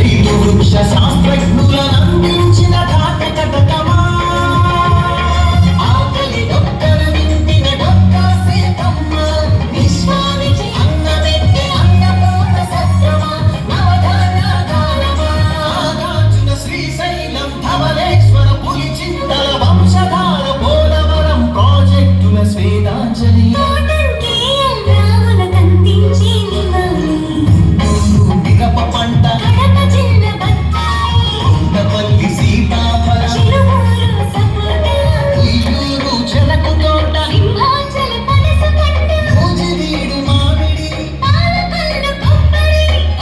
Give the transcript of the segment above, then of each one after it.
రైతు వృక్ష శాస్త్రజ్ఞులను అందించిన ఘాతకటకమా ఆకలి డొక్కలు నింపిన డొక్కా సీతమ్మ విశ్వానికి అన్నమెత్తే అన్నపూర్ణ సత్యమా నవధాన్యాగారమా నాగార్జున శ్రీశైలం ధవళేశ్వర పులిచింతల వంశధార పోలవరం ప్రాజెక్టుల స్వేదాంజలి పంట ఉండవల్లి సీతాఫల ఉయ్యూరు చెరకు తోట భోజవీడు మామిడి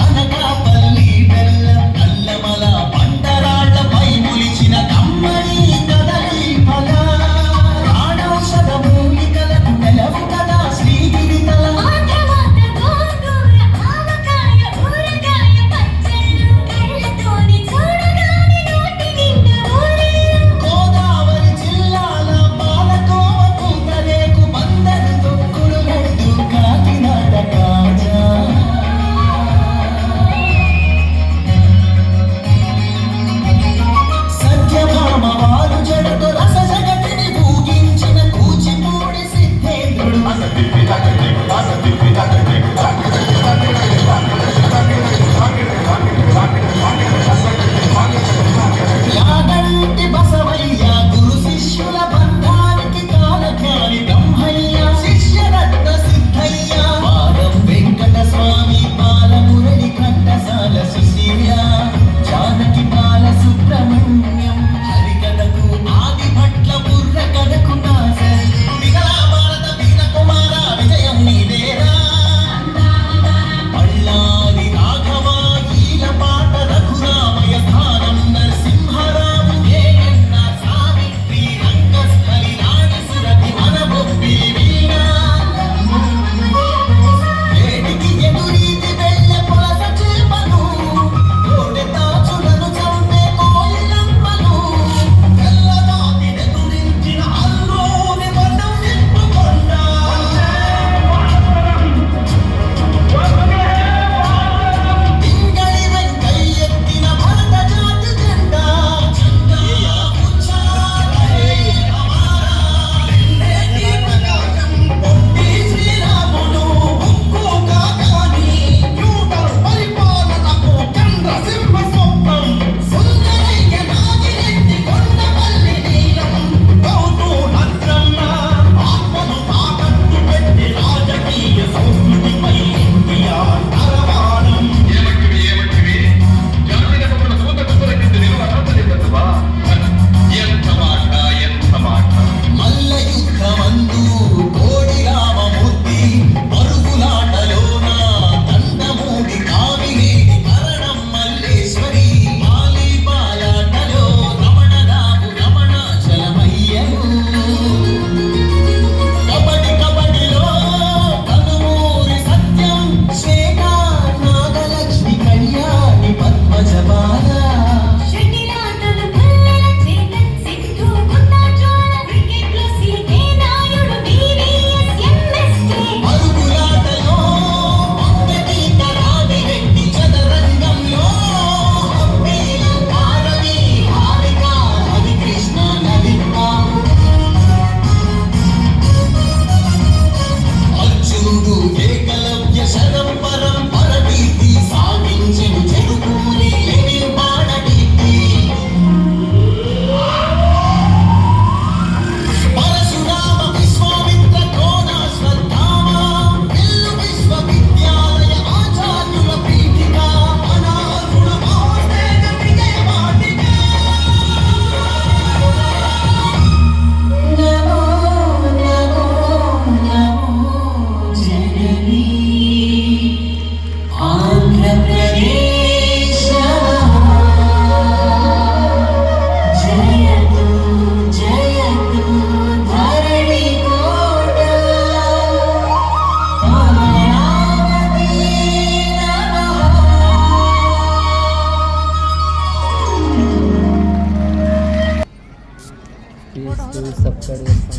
అనకాపల్లి బెల్లం అల్లమల పంటరాళ్ల పై ములిచిన కమ్మడి కదలి ఫల ప్రాణౌషధ మూలికలకు నెలవు కదా శ్రీగిరి తల గోదావరి జిల్లాల పాలకోవ పూతరేకు బందరు తొక్కుడు లడ్డు కాకినాడ కాజా సత్యభామ వారు జడతో రస జగతిని పూజించిన కూచిపూడి సిద్ధేంద్రుడు యాగంటి బసవయ్య గురు శిష్యుల బంధానికి కాలజ్ఞాని బ్రహ్మయ్య శిష్యరత్న సిద్ధయ్య వారం వెంకట స్వామి బాలమురళి కంఠసాల సుశీల జానకి బాల సుబ్రహ్మణ్యం హరికథకు ఆది భట్ల బుర్ర కథకు నాసరి మిగలా భారత వీర కుమార విజయం నీదేరా పళ్ళాది రాఘవ ఈలపాట రఘురామయ స్థానం నరసింహరావు ఏయన్న సావిత్రి రంగస్థలి రాణి సురతి మనబొప్పి వీణ వేడికి ఎదురీది వెళ్ళె పొలస చేపలు కోడె తాచులను చంపే కోయిలమ్మలు తెల్లదాటి ఎదురించిన అల్లోని వనం నింపుకొండ పింగళి వెంకయ్యెత్తిన భరత జాతి జెండా పొట్టి శ్రీరాముడు ఉక్కు కాకాని న్యూటన్ పరిపాలనకు చంద్రసింహ స్వప్నం సుందరయ్య నాగిరెడ్డి కొండపల్లి నీలం గౌతు నద్రన్న ఆత్మను తాకట్టు పెట్టి రాజకీయ సంస్కృతిపై ఎన్టీఆర్ తరవాణం మల్ల యుద్ధమందు కోడి రామమూర్తి పరుగులాటలోన దండమూడి కామినేని కరణం మల్లేశ్వరి మాలి బాలాటలో రమణరావు రమణాచలమయ్యను కబడి కబడిలో కనుమూరి సత్యం శ్వేత నాగలక్ష్మి కళ్యాణి పద్మజబాల పరుగులాటలో వంగతీత రామిరెడ్డి చదరంగంలో హంపీల భారతి హారిక హరికృష్ణ లలిత అర్జునుడు ఏకలవ్య శరం పరంపర కీర్తి సాగించెను చెరుకూరి లెనిన్ బాణకీర్తి పరశురామ విశ్వామిత్ర ద్రోణ శ్రద్ధామ విల్లు విశ్వవిద్యాలయ ఆచార్యుల పీఠిక అనాథుల మహోత్తేజ విజయ వాటిక నమో నమో నమో జననీ ఆంధ్రప్రదేశ జయతు జయతు ధరణి కోట అమరావతి నమః. ప్లీజ్ సబ్స్క్రైబ్ చేసుకోండి.